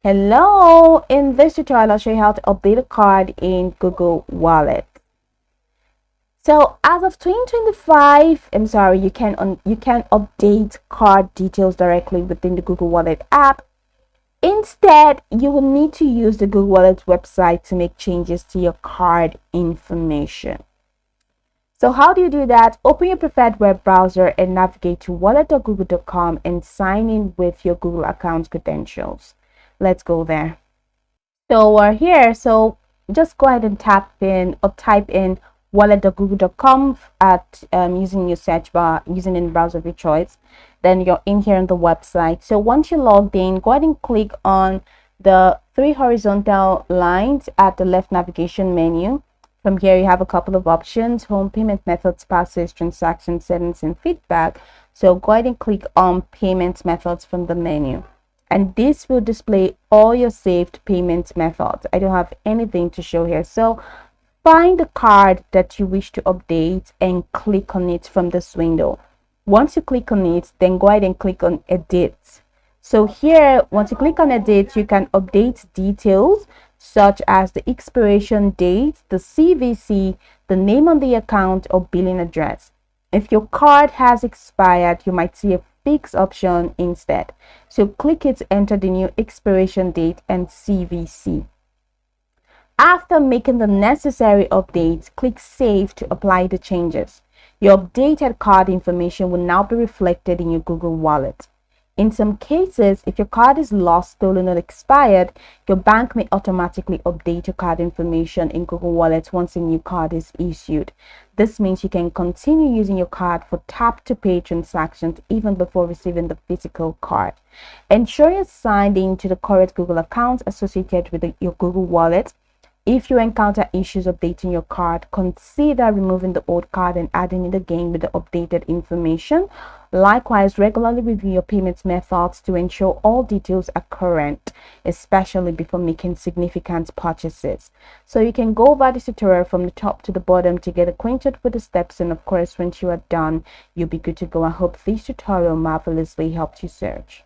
Hello, in this tutorial I'll show you how to update a card in Google Wallet. So as of 2025, you can update card details directly within the Google Wallet app. Instead, you will need to use the Google Wallet website to make changes to your card information. So how do you do that? Open your preferred web browser and navigate to wallet.google.com and sign in with your Google account credentials. Let's go there. So we're here. So just go ahead and type in wallet.google.com at using your search bar, using in the browser of your choice. Then you're in here on the website. So once you're logged in, go ahead and click on the three horizontal lines at the left navigation menu. From here, you have a couple of options: home, payment methods, passes, transaction settings, and feedback. So go ahead and click on payment methods from the menu, and this will display all your saved payment methods. I don't have anything to show here, so find the card that you wish to update and click on it from this window. Once you click on it, then go ahead and click on edit. So here, once you click on edit, you can update details such as the expiration date, the CVC, the name on the account, or billing address. If your card has expired, you might see a fix option instead. So click it to enter the new expiration date and CVC. After making the necessary updates, click Save to apply the changes. Your updated card information will now be reflected in your Google Wallet. In some cases, if your card is lost, stolen, or expired, your bank may automatically update your card information in Google Wallet once a new card is issued. This means you can continue using your card for tap-to-pay transactions even before receiving the physical card. Ensure you're signed in to the correct Google account associated with your Google Wallet. If you encounter issues updating your card, consider removing the old card and adding it again with the updated information. Likewise, regularly review your payment methods to ensure all details are current, especially before making significant purchases. So you can go over this tutorial from the top to the bottom to get acquainted with the steps, and of course, once you are done, you'll be good to go. I hope this tutorial marvelously helped you search.